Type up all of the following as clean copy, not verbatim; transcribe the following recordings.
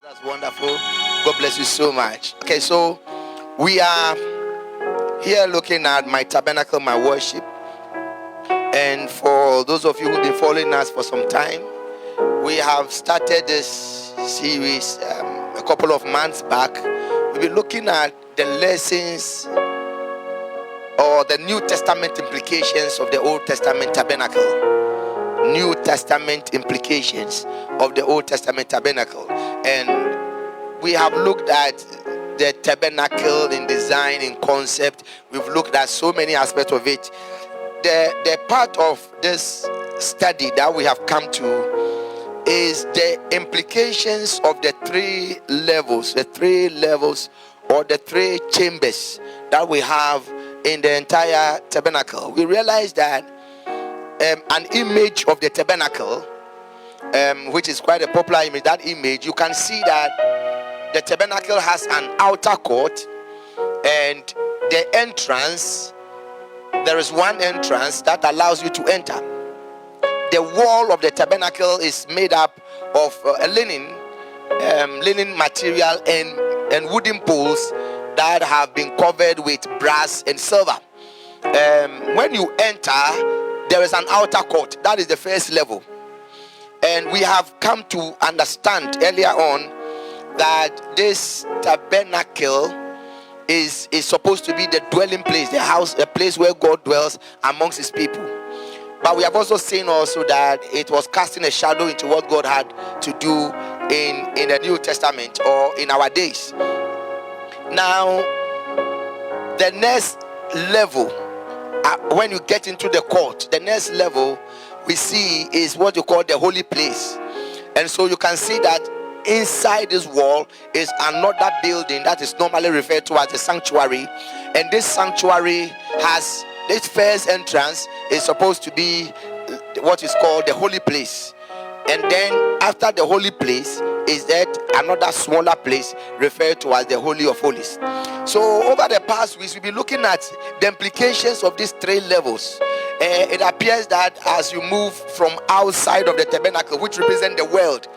That's wonderful. God bless you so much. Okay, so we are here looking at my tabernacle, my worship. And for those of you who've been following us for some time, we have started this series a couple of months back. We've been looking at the lessons or the New Testament implications of the Old Testament tabernacle. New Testament implications of the Old Testament tabernacle. And we have looked at the tabernacle in design, in concept. We've looked at so many aspects of it. The part of this study that we have come to is the implications of the three levels or the three chambers that we have in the entire tabernacle. We realize that an image of the tabernacle, which is quite a popular image, that image, you can see that the tabernacle has an outer court, and the entrance, there is one entrance that allows you to enter. The wall of the tabernacle is made up of linen material and wooden poles that have been covered with brass and silver. When you enter, there is an outer court. That is the first level. And we have come to understand earlier on that this tabernacle is supposed to be the dwelling place, the house, a place where God dwells amongst his people. But we have also seen also that it was casting a shadow into what God had to do in the New Testament or in our days. Now, the next level, when you get into the court, the next level we see is what you call the holy place. And so you can see that inside this wall is another building that is normally referred to as the sanctuary. And this sanctuary has, this first entrance is supposed to be what is called the holy place. And then after the holy place is that another smaller place referred to as the Holy of Holies. So over the past weeks, we'll be looking at the implications of these three levels. It appears that as you move from outside of the tabernacle, which represent the world,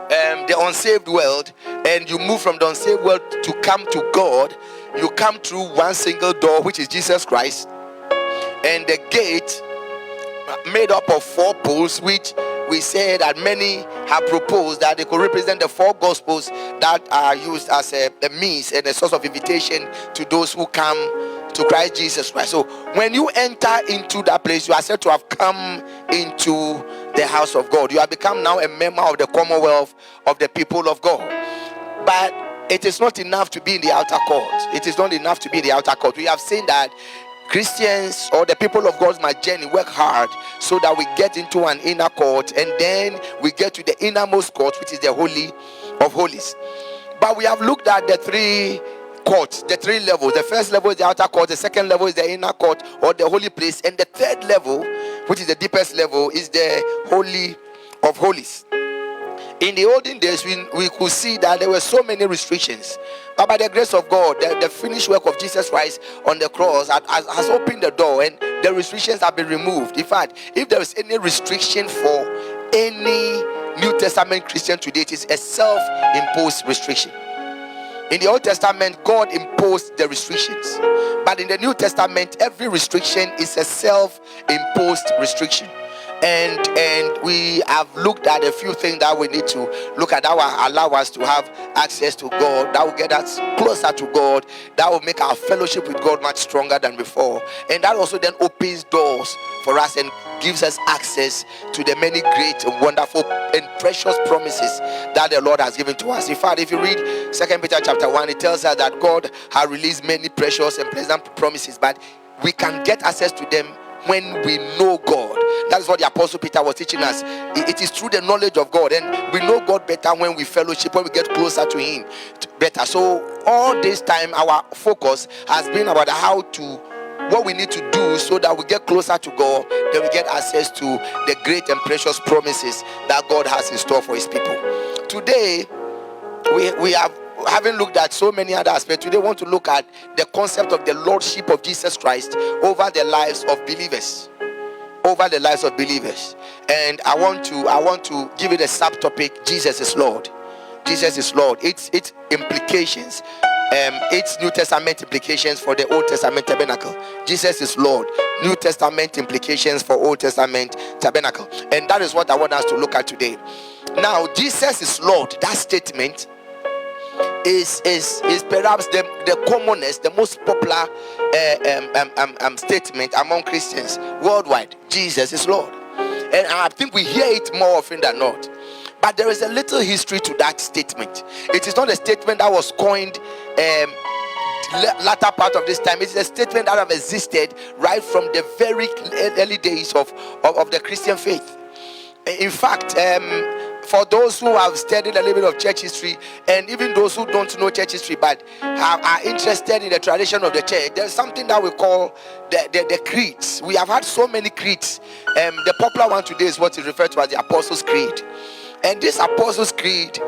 the unsaved world, and you move from the unsaved world to come to God, you come through one single door, which is Jesus Christ, and the gate made up of four poles, which we say that many have proposed that they could represent the four gospels that are used as a means and a source of invitation to those who come to Christ Jesus Christ. So when you enter into that place, you are said to have come into the house of God. You have become now a member of the commonwealth of the people of God. But it is not enough to be in the outer court. It is not enough to be in the outer court. We have seen that Christians or the people of God's journey work hard so that we get into an inner court, and then we get to the innermost court, which is the Holy of Holies. But we have looked at the three courts, the three levels. The first level is the outer court, the second level is the inner court or the holy place, and the third level, which is the deepest level, is the Holy of Holies. In the olden days, we could see that there were so many restrictions. But by the grace of God, the finished work of Jesus Christ on the cross has opened the door, and the restrictions have been removed. In fact, if there is any restriction for any New Testament Christian today, it is a self-imposed restriction. In the Old Testament, God imposed the restrictions. But in the New Testament, every restriction is a self-imposed restriction. And we have looked at a few things that we need to look at that will allow us to have access to God, that will get us closer to God, that will make our fellowship with God much stronger than before. And that also then opens doors for us and gives us access to the many great and wonderful and precious promises that the Lord has given to us. In fact, if you read 2 Peter chapter 1, it tells us that God has released many precious and pleasant promises, but we can get access to them when we know God. That is what the Apostle Peter was teaching us. It is through the knowledge of God, and we know God better when we fellowship, when we get closer to him better. So all this time our focus has been about what we need to do so that we get closer to God, then we get access to the great and precious promises that God has in store for his people. Today we have, having looked at so many other aspects, today we want to look at the concept of the lordship of Jesus Christ over the lives of believers. And I want to give it a subtopic: Jesus is Lord. Jesus is Lord, its implications, its New Testament implications for the Old Testament tabernacle. Jesus is Lord, New Testament implications for Old Testament tabernacle. And that is what I want us to look at today. Now, Jesus is Lord, that statement is perhaps the commonest, the most popular statement among Christians worldwide. Jesus is Lord, and I think we hear it more often than not. But there is a little history to that statement. It is not a statement that was coined latter part of this time. It is a statement that have existed right from the very early days of the Christian faith. In fact, for those who have studied a little bit of church history, and even those who don't know church history but are interested in the tradition of the church, there's something that we call the creeds. We have had so many creeds. The popular one today is what is referred to as the Apostles' Creed. And this Apostles' Creed,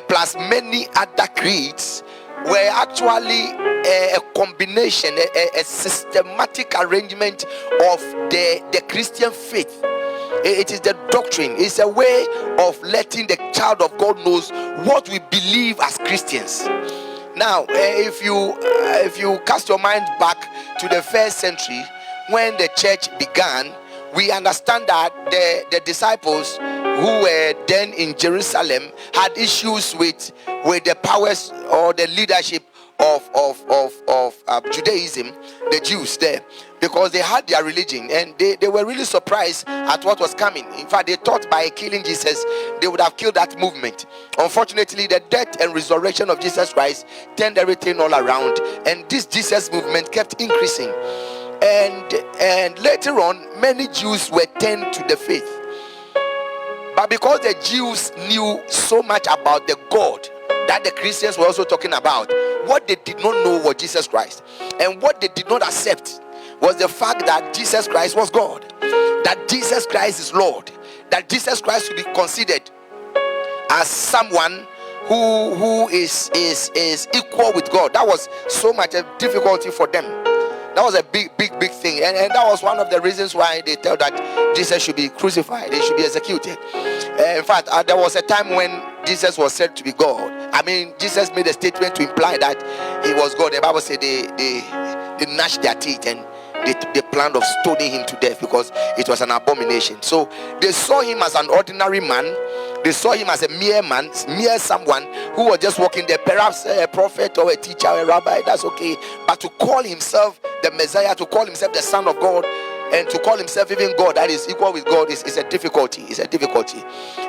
plus many other creeds, were actually a combination, a systematic arrangement of the Christian faith. It is the doctrine. It's a way of letting the child of God knows what we believe as Christians. Now, if you cast your mind back to the first century when the church began, we understand that the disciples who were then in Jerusalem had issues with the powers or the leadership of Judaism, the Jews there, because they had their religion, and they were really surprised at what was coming. In fact, they thought by killing Jesus they would have killed that movement. Unfortunately, the death and resurrection of Jesus Christ turned everything all around, and this Jesus movement kept increasing, and later on many Jews were turned to the faith. But because the Jews knew so much about the God that the Christians were also talking about, what they did not know was Jesus Christ. And what they did not accept was the fact that Jesus Christ was God, that Jesus Christ is Lord, that Jesus Christ should be considered as someone who is equal with God. That was so much a difficulty for them. That was a big thing, and that was one of the reasons why they tell that Jesus should be crucified, he should be executed. In fact, there was a time when Jesus was said to be God. I mean, Jesus made a statement to imply that he was God. The Bible said they gnashed their teeth and they planned of stoning him to death because it was an abomination. So they saw him as an ordinary man. They saw him as a mere man, mere someone who was just walking there, perhaps a prophet or a teacher or a rabbi, that's okay. But to call himself the Messiah, to call himself the Son of God, and to call himself even God that is equal with God is a difficulty. It's a difficulty.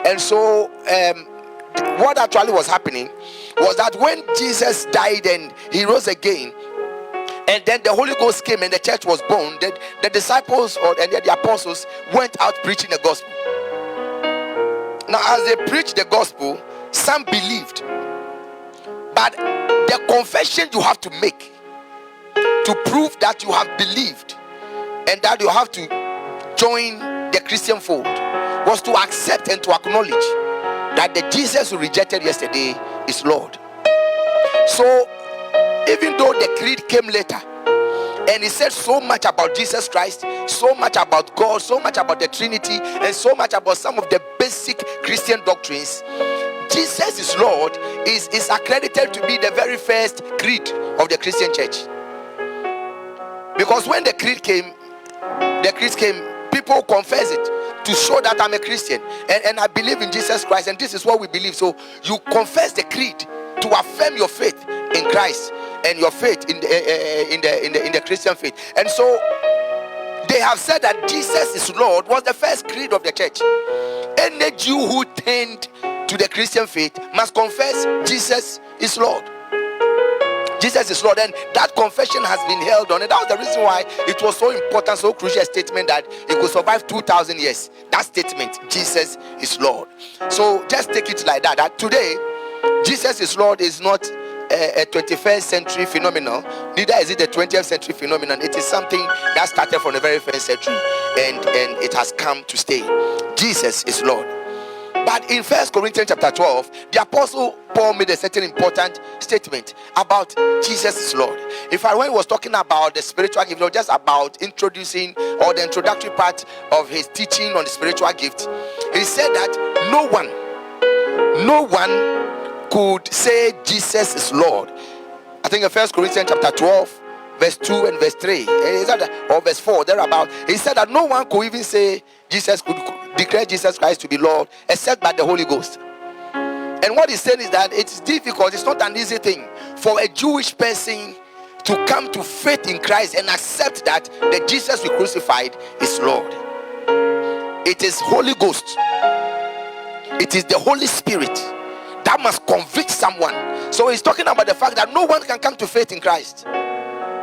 And so what actually was happening was that when Jesus died and he rose again, and then the Holy Ghost came and the church was born, the disciples and the apostles went out preaching the gospel. Now, as they preached the gospel, some believed, but the confession you have to make to prove that you have believed and that you have to join the Christian fold was to accept and to acknowledge that the Jesus who rejected yesterday is Lord. So even though the creed came later and it said so much about Jesus Christ, so much about God, so much about the Trinity, and so much about some of the basic Christian doctrines, Jesus is Lord is accredited to be the very first creed of the Christian church. Because when the creed came, people confess it to show that I'm a Christian and I believe in Jesus Christ, and this is what we believe. So you confess the creed to affirm your faith in Christ and your faith in the Christian faith. And so they have said that Jesus is Lord was the first creed of the church. Any Jew who turned to the Christian faith must confess Jesus is Lord. Jesus is Lord, and that confession has been held on, and that was the reason why it was so important, so crucial a statement that it could survive 2,000 years. That statement, Jesus is Lord. So just take it like that. That today, Jesus is Lord is not a 21st century phenomenon, neither is it a 20th century phenomenon. It is something that started from the very first century, and it has come to stay. Jesus is Lord. But in 1 Corinthians chapter 12, the apostle Paul made a certain important statement about Jesus is Lord. In fact, when he was talking about the spiritual gift, not just about introducing or the introductory part of his teaching on the spiritual gift, he said that no one could say Jesus is Lord. I think in 1 Corinthians chapter 12, verse 2 and verse 3, or verse 4, thereabout, he said that no one could even say Jesus could declare Jesus Christ to be Lord except by the Holy Ghost. And what he's saying is that it's difficult, it's not an easy thing for a Jewish person to come to faith in Christ and accept that the Jesus we crucified is Lord. It is Holy Ghost, it is the Holy Spirit that must convict someone. So he's talking about the fact that no one can come to faith in Christ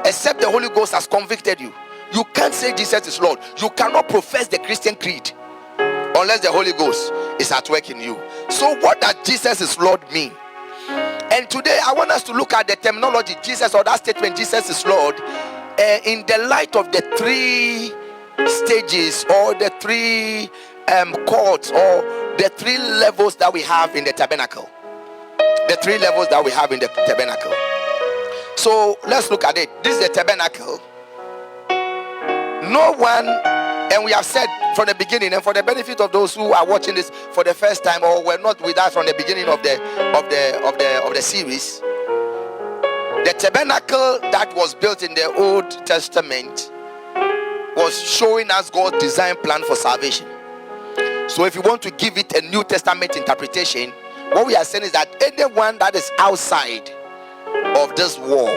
except the Holy Ghost has convicted you. You can't say Jesus is Lord. You cannot profess the Christian creed unless the Holy Ghost is at work in you. So what does Jesus is Lord mean? And today I want us to look at the terminology Jesus, or that statement Jesus is Lord, in the light of the three stages or the three chords or the three levels that we have in the tabernacle. The three levels that we have in the tabernacle. So let's look at it. This is the tabernacle. No one, and we have said from the beginning, and for the benefit of those who are watching this for the first time or were not with us from the beginning of the series, the tabernacle that was built in the Old Testament was showing us God's design plan for salvation. So if you want to give it a New Testament interpretation, what we are saying is that anyone that is outside of this wall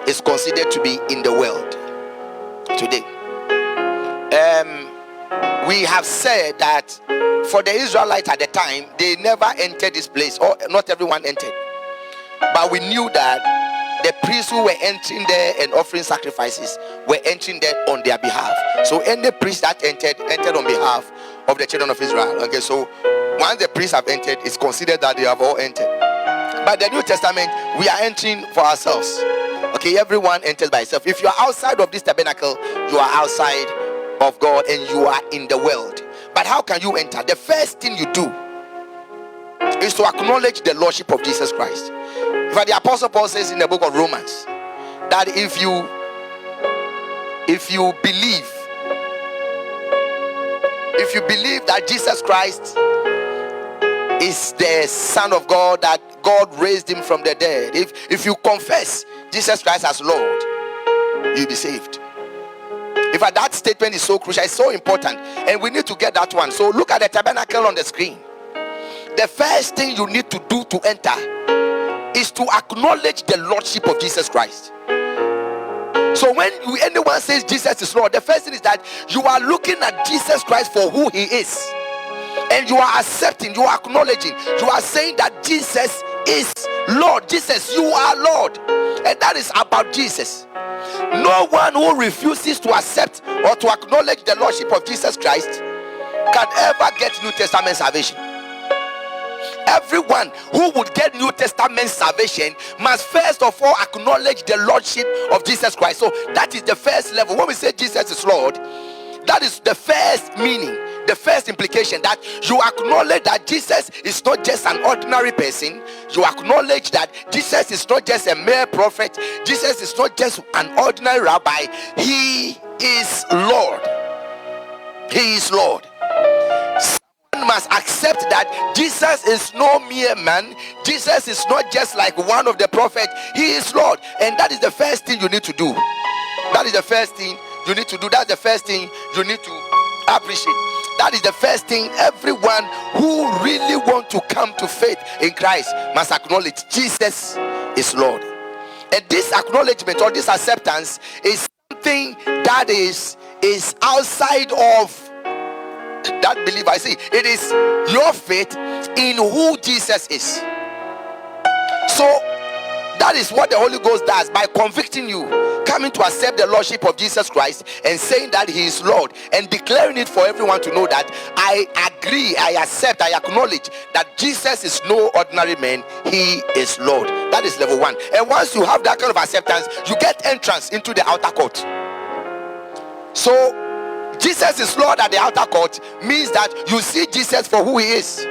is considered to be in the world today. We have said that for the Israelites at the time, they never entered this place, or not everyone entered, but we knew that the priests who were entering there and offering sacrifices were entering there on their behalf. So any priest that entered on behalf of the children of Israel. Okay, so once the priests have entered, it's considered that they have all entered. But the New Testament, we are entering for ourselves. Okay, everyone enters by itself. If you are outside of this tabernacle, you are outside of God and you are in the world. But how can you enter? The first thing you do is to acknowledge the Lordship of Jesus Christ. In fact, the Apostle Paul says in the book of Romans that if you believe that Jesus Christ is the Son of God, that God raised him from the dead, if you confess Jesus Christ as Lord, you'll be saved. In fact, that statement is so crucial, it's so important, and we need to get that one. So look at the tabernacle on the screen. The first thing you need to do to enter is to acknowledge the Lordship of Jesus Christ. So when anyone says Jesus is Lord, the first thing is that you are looking at Jesus Christ for who he is, and you are accepting, you are acknowledging, you are saying that Jesus is Lord. Jesus, you are Lord, and that is about Jesus. No one who refuses to accept or to acknowledge the Lordship of Jesus Christ can ever get New Testament salvation. Everyone who would get New Testament salvation must first of all acknowledge the Lordship of Jesus Christ. So that is the first level. When we say Jesus is Lord, that is the first meaning, the first implication, that you acknowledge that Jesus is not just an ordinary person. You acknowledge that Jesus is not just a mere prophet. Jesus is not just an ordinary rabbi. He is Lord. He is Lord. Someone must accept that Jesus is no mere man. Jesus is not just like one of the prophets. He is Lord. And that is the first thing you need to do. That is the first thing you need to do. That's the first thing you need to appreciate. That is the first thing everyone who really want to come to faith in Christ must acknowledge. Jesus is Lord. And this acknowledgement or this acceptance is something that is outside of that belief. I see it is your faith in who Jesus is. So that is what the Holy Ghost does by convicting you, coming to accept the Lordship of Jesus Christ and saying that he is Lord, and declaring it for everyone to know that I agree, I accept, I acknowledge that Jesus is no ordinary man. He is Lord. That is level one. And once you have that kind of acceptance, you get entrance into the outer court. So Jesus is Lord at the outer court means that you see Jesus for who he is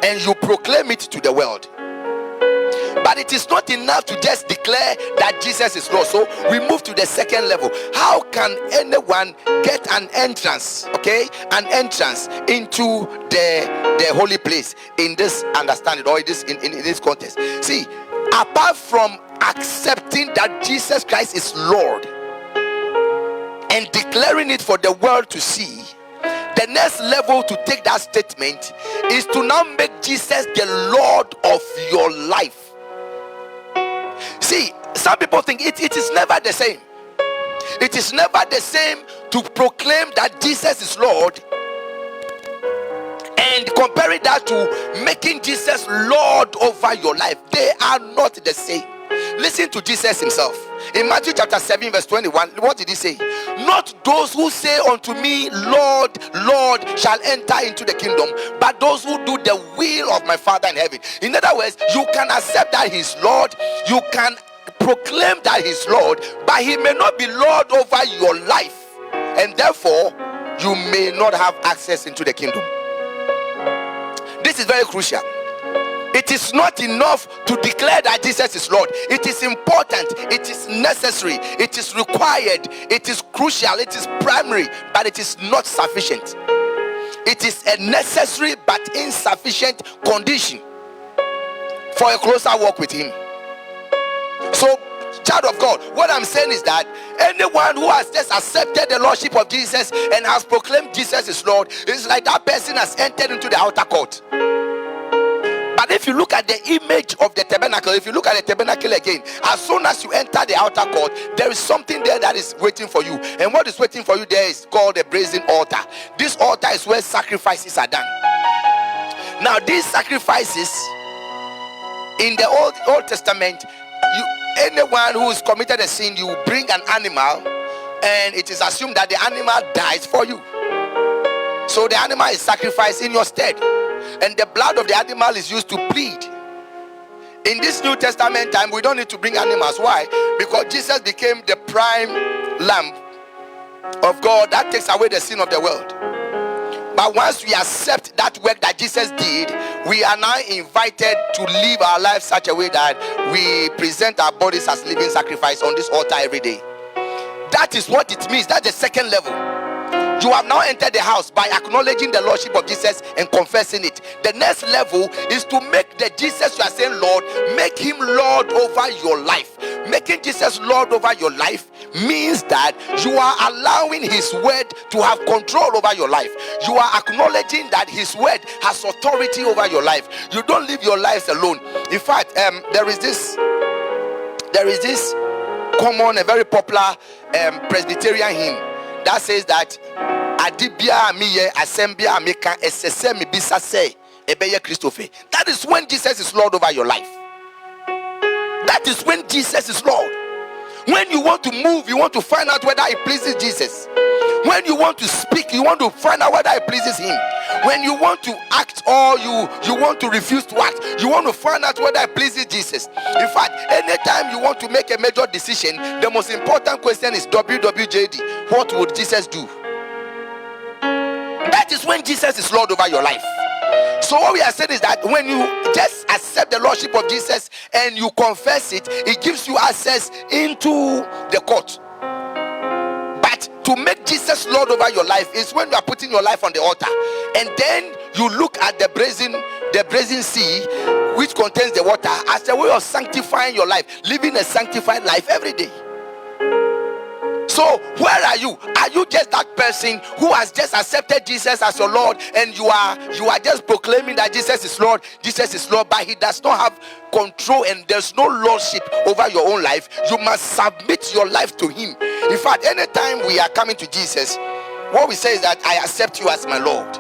and you proclaim it to the world. But it is not enough to just declare that Jesus is Lord. So we move to the second level. How can anyone get an entrance, an entrance into the holy place in this understanding, or in this context? See, apart from accepting that Jesus Christ is Lord and declaring it for the world to see, the next level to take that statement is to now make Jesus the Lord of your life. See, some people think it is never the same. It is never the same to proclaim that Jesus is Lord and comparing that to making Jesus Lord over your life. They are not the same. Listen to Jesus himself. In Matthew chapter 7 verse 21, what did he say? Not those who say unto me, Lord, Lord, shall enter into the kingdom, but those who do the will of my Father in heaven. In other words, you can accept that he's Lord, you can proclaim that he's Lord, but he may not be Lord over your life, and therefore you may not have access into the kingdom. This is very crucial. It is not enough to declare that Jesus is Lord. It is important, it is necessary, it is required, it is crucial, it is primary, but it is not sufficient. It is a necessary but insufficient condition for a closer walk with him. So, child of God, what I'm saying is that anyone who has just accepted the Lordship of Jesus and has proclaimed Jesus is Lord, it's like that person has entered into the outer court. But if you look at the image of the tabernacle, if you look at the tabernacle again, as soon as you enter the outer court, there is something there that is waiting for you. And what is waiting for you there is called the brazen altar. This altar is where sacrifices are done. Now, these sacrifices in the Old Testament, anyone who has committed a sin, you bring an animal, and it is assumed that the animal dies for you. So the animal is sacrificed in your stead, and the blood of the animal is used to plead. In this New Testament time, we don't need to bring animals. Why? Because Jesus became the prime lamb of God that takes away the sin of the world. But once we accept that work that Jesus did, we are now invited to live our lives such a way that we present our bodies as living sacrifice on this altar every day. That is what it means. That's the second level. You have now entered the house by acknowledging the Lordship of Jesus and confessing it. The next level is to make the Jesus you are saying Lord, make him Lord over your life. Making Jesus Lord over your life means that you are allowing his word to have control over your life. You are acknowledging that his word has authority over your life. You don't live your lives alone. In fact, there is this common, a very popular Presbyterian hymn that says that that is when Jesus is Lord over your life. That is when Jesus is Lord. When you want to move, you want to find out whether it pleases Jesus. When you want to speak, you want to find out whether it pleases him. When you want to act or you want to refuse to act, you want to find out whether it pleases Jesus. In fact, anytime you want to make a major decision, the most important question is WWJD. What would Jesus do? That is when Jesus is Lord over your life. So what we are saying is that when you just accept the Lordship of Jesus and you confess it, it gives you access into the court. But to make Jesus Lord over your life is when you are putting your life on the altar, and then you look at the brazen sea, which contains the water, as a way of sanctifying your life, living a sanctified life every day. So where are you? Are you just that person who has just accepted Jesus as your Lord, and you are just proclaiming that Jesus is Lord, but he does not have control and there's no lordship over your own life? You must submit your life to him. In fact, anytime we are coming to Jesus, what we say is that I accept you as my Lord.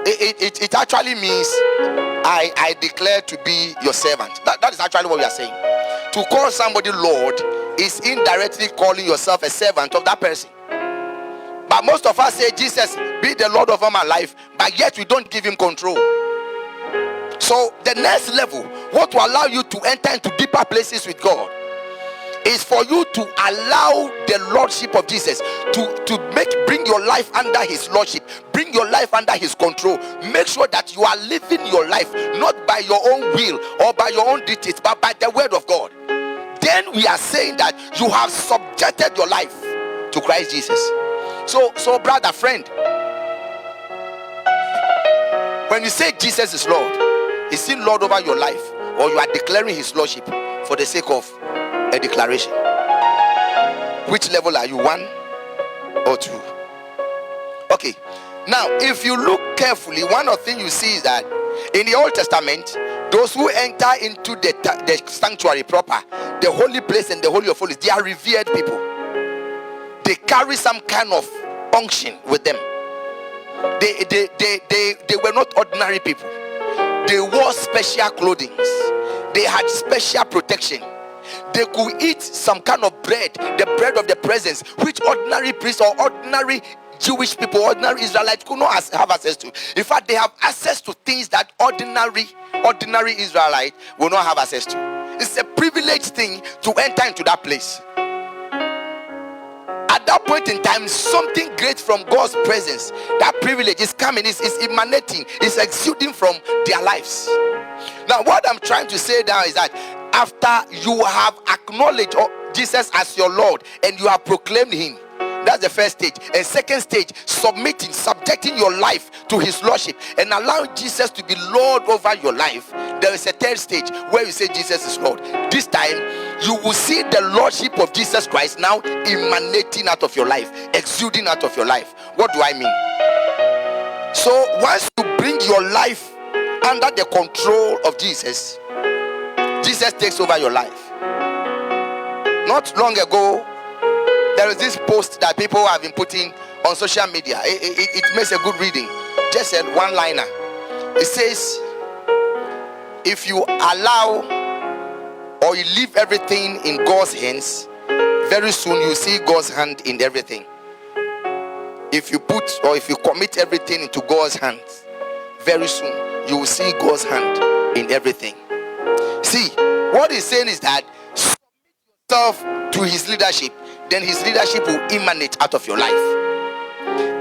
It actually means I declare to be your servant. That is actually what we are saying. To call somebody Lord is indirectly calling yourself a servant of that person. But most of us say, Jesus, be the Lord over my life, but yet we don't give him control. So the next level, what will allow you to enter into deeper places with God, is for you to allow the Lordship of Jesus to bring your life under his Lordship, bring bring your life under his control. Make sure that you are living your life not by your own will or by your own dictates, but by the word of God. Then we are saying that you have subjected your life to Christ Jesus. So brother, friend, when you say Jesus is Lord, is he Lord over your life, or you are declaring his lordship for the sake of a declaration? Which level are you, 1 or 2? Okay, now if you look carefully, one of the things you see is that in the Old Testament, those who enter into the sanctuary proper, the holy place and the holy of holies, they are revered people. They carry some kind of unction with them. They were not ordinary people. They wore special clothing. They had special protection. They could eat some kind of bread, the bread of the presence, which ordinary priests or ordinary Jewish people, ordinary Israelites could not have access to. In fact, they have access to things that ordinary Israelite will not have access to. It's a privileged thing to enter into that place. At that point in time, something great from God's presence, that privilege is coming, is emanating, is exuding from their lives. Now, what I'm trying to say now is that after you have acknowledged Jesus as your Lord and you have proclaimed him, that's the first stage. And second stage, subjecting your life to his lordship and allowing Jesus to be Lord over your life. There is a third stage where you say Jesus is Lord. This time you will see the lordship of Jesus Christ now emanating out of your life, exuding out of your life. What do I mean? So once you bring your life under the control of Jesus, Jesus takes over your life. Not long ago, there is this post that people have been putting on social media. It makes a good reading. Just a one-liner. It says, if you allow or you leave everything in God's hands, very soon you see God's hand in everything. If you commit everything into God's hands, very soon you will see God's hand in everything. See, what he's saying is that submit yourself to his leadership, then his leadership will emanate out of your life.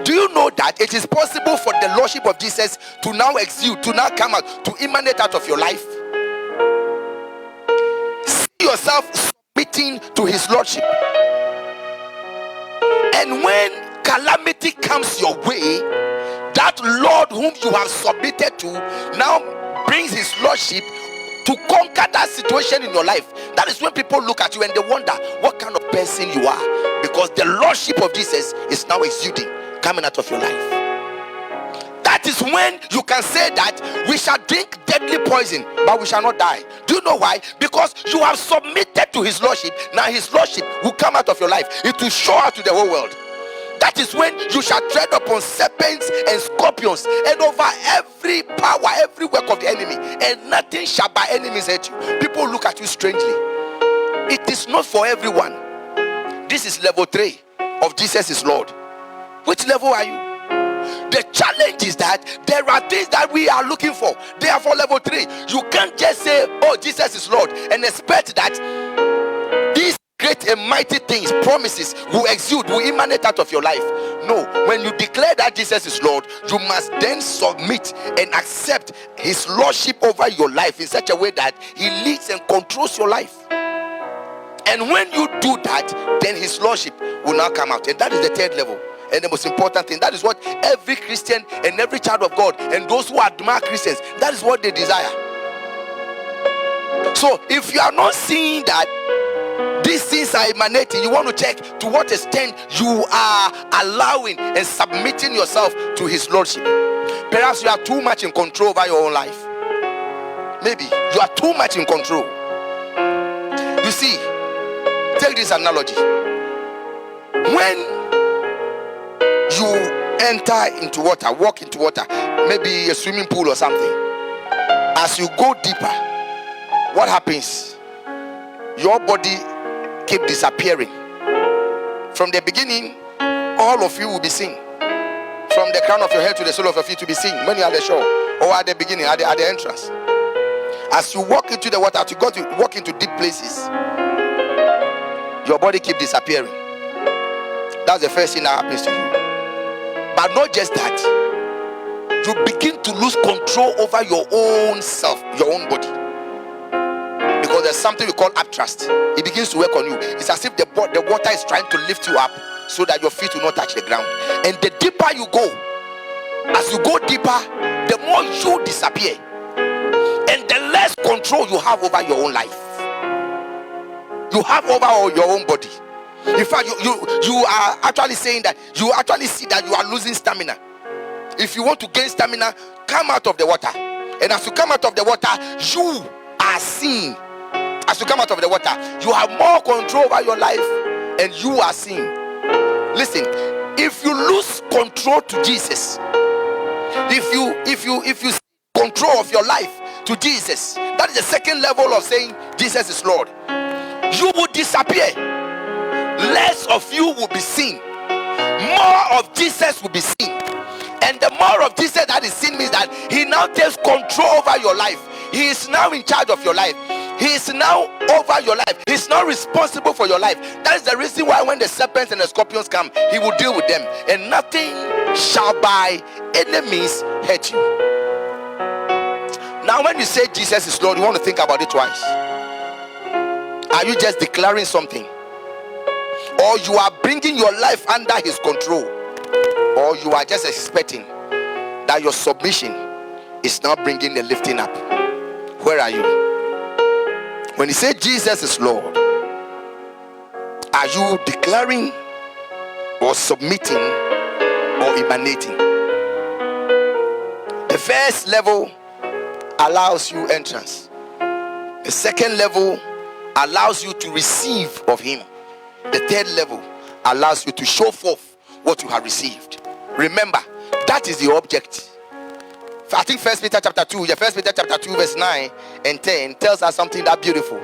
Do you know that it is possible for the lordship of Jesus to now exude, to now come out, to emanate out of your life? See yourself submitting to his lordship. And when calamity comes your way, that Lord whom you have submitted to now brings his lordship to conquer that situation in your life. That is when people look at you and they wonder what kind of person you are, because the lordship of Jesus is now exuding, coming out of your life. That is when you can say that we shall drink deadly poison, but we shall not die. Do you know why? Because you have submitted to his lordship. Now his lordship will come out of your life. It will show out to the whole world. That is when you shall tread upon serpents and scorpions and over every power, every work of the enemy, and nothing shall by enemies hurt you. People look at you strangely. It is not for everyone. This is level 3 of Jesus is Lord. Which level are you? The challenge is that there are things that we are looking for. They are for level 3. You can't just say, oh, Jesus is Lord, and expect that these great and mighty things, promises, will exude, will emanate out of your life. No, when you declare that Jesus is Lord, you must then submit and accept his lordship over your life in such a way that he leads and controls your life. And when you do that, then his lordship will now come out. And that is the third level. And the most important thing, that is what every Christian and every child of God and those who admire Christians, that is what they desire. So if you are not seeing that these things are emanating, you want to check to what extent you are allowing and submitting yourself to his lordship. Perhaps you are too much in control over your own life. Maybe you are too much in control. You see, take this analogy. When you enter into water, walk into water, maybe a swimming pool or something, as you go deeper, what happens? Your body keep disappearing. From the beginning, all of you will be seen. From the crown of your head to the sole of your feet to be seen when you are at the shore or at the beginning, at the entrance. As you walk into the water, as you go to walk into deep places, your body keep disappearing. That's the first thing that happens to you. But not just that. you begin to lose control over your own self, your own body. Because there's something we call upthrust. It begins to work on you. It's as if the water is trying to lift you up so that your feet will not touch the ground. And the deeper you go, as you go deeper, the more you disappear, and the less control you have over your own life. You have over your own body. In fact, you are actually saying that you actually see that you are losing stamina. If you want to gain stamina, come out of the water. And as you come out of the water, you are seen. As you come out of the water, you have more control over your life, and you are seen. Listen, if you lose control to Jesus, if you control of your life to Jesus, that is the second level of saying Jesus is Lord. You will disappear. Less of you will be seen. More of Jesus will be seen. And the more of Jesus that is seen means that he now takes control over your life. He is now in charge of your life. He is now over your life. He is now responsible for your life. That is the reason why when the serpents and the scorpions come, he will deal with them. And nothing shall by any means hurt you. Now when you say Jesus is Lord, you want to think about it twice. Are you just declaring something? Or you are bringing your life under his control? Or you are just expecting that your submission is now bringing the lifting up? Where are you? When you say Jesus is Lord, are you declaring or submitting or emanating? The first level allows you entrance. The second level allows you to receive of him. The third level allows you to show forth what you have received. Remember, that is the object. I think 1 Peter chapter 2, 1 Peter chapter 2 verse 9 and 10 tells us something that beautiful.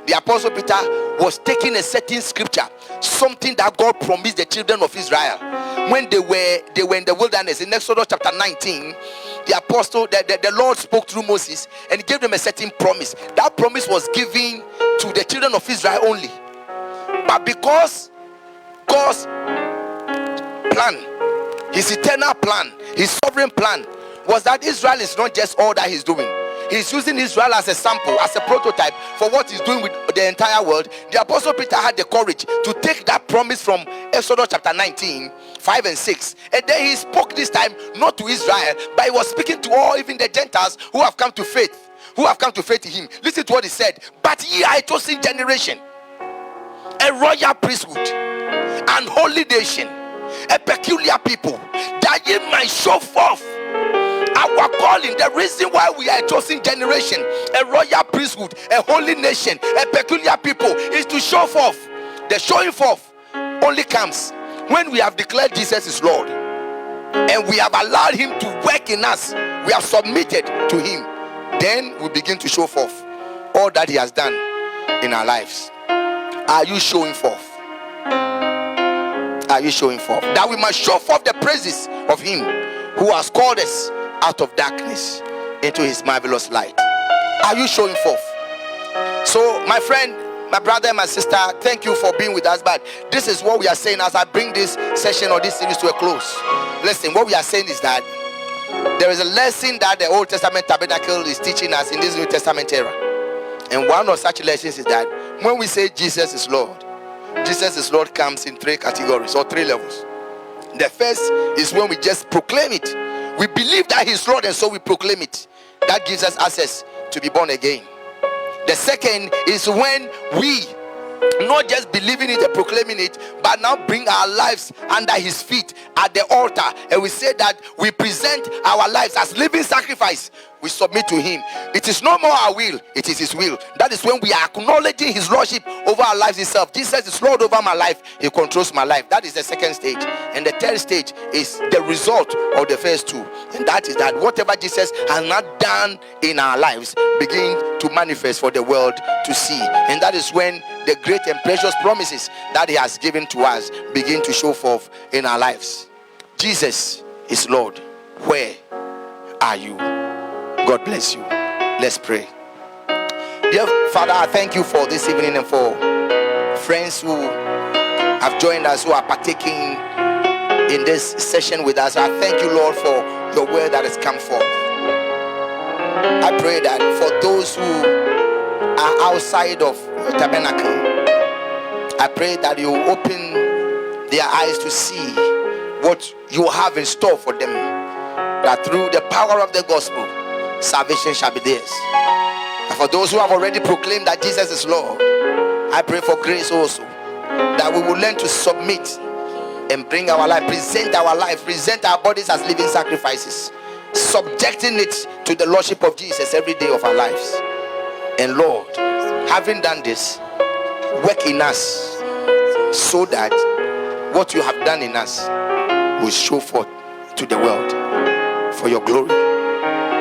The Apostle Peter was taking a certain scripture, something that God promised the children of Israel when they were in the wilderness. In Exodus chapter 19, the Lord spoke through Moses and gave them a certain promise. That promise was given to the children of Israel only. But because God's plan, his eternal plan, his sovereign plan, was that Israel is not just all that he's doing. He's using Israel as a sample, as a prototype for what he's doing with the entire world. The Apostle Peter had the courage to take that promise from Exodus chapter 19, 5 and 6. And then he spoke this time not to Israel, but he was speaking to all, even the Gentiles who have come to faith, in him. Listen to what he said. But ye are a chosen generation, a royal priesthood, an holy nation, a peculiar people, that ye might show forth our calling. The reason why we are a chosen generation, a royal priesthood, a holy nation, a peculiar people, is to show forth. The showing forth only comes when we have declared Jesus is Lord, and we have allowed him to work in us. We have submitted to him. Then we begin to show forth all that he has done in our lives. Are you showing forth? Are you showing forth? That we must show forth the praises of him who has called us out of darkness into his marvelous light. Are you showing forth? So my friend, my brother, my sister, thank you for being with us. But this is what we are saying as I bring this session or this series to a close. Listen, what we are saying is that there is a lesson that the Old Testament tabernacle is teaching us in this New Testament era. And one of such lessons is that when we say Jesus is Lord comes in three categories or three levels. The first is when we just proclaim it. We believe that he's Lord, and so we proclaim it. That gives us access to be born again. The second is when we not just believing it and proclaiming it, but now bring our lives under his feet at the altar, and we say that we present our lives as living sacrifice. We submit to him. It is no more our will, it is his will. That is when we are acknowledging his lordship over our lives itself. Jesus is Lord over my life. He controls my life. That is the second stage. And the third stage is the result of the first two. And that is that whatever Jesus has not done in our lives begin to manifest for the world to see. And that is when the great and precious promises that he has given to us begin to show forth in our lives. Jesus is Lord. Where are you? God bless you. Let's pray. Dear Father, I thank you for this evening and for friends who have joined us, who are partaking in this session with us. I thank you, Lord, for your word that has come forth. I pray that for those who are outside of your tabernacle, I pray that you open their eyes to see what you have in store for them, that through the power of the gospel, salvation shall be theirs. And for those who have already proclaimed that Jesus is Lord, I pray for grace also, that we will learn to submit and bring our life, present our bodies as living sacrifices, subjecting it to the lordship of Jesus every day of our lives. And Lord, having done this, work in us so that what you have done in us will show forth to the world for your glory.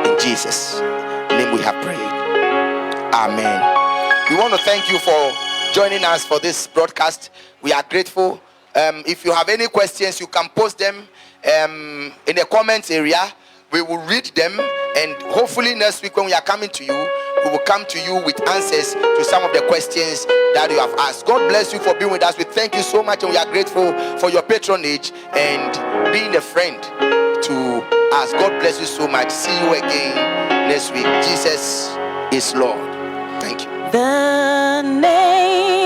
In Jesus' name we have prayed. Amen. We want to thank you for joining us for this broadcast. We are grateful. If you have any questions, you can post them in the comments area. We will read them, and hopefully next week when we are coming to you, we will come to you with answers to some of the questions that you have asked. God bless you for being with us. We thank you so much, and we are grateful for your patronage and being a friend to us. God bless you so much. See you again next week. Jesus is Lord. Thank you. The name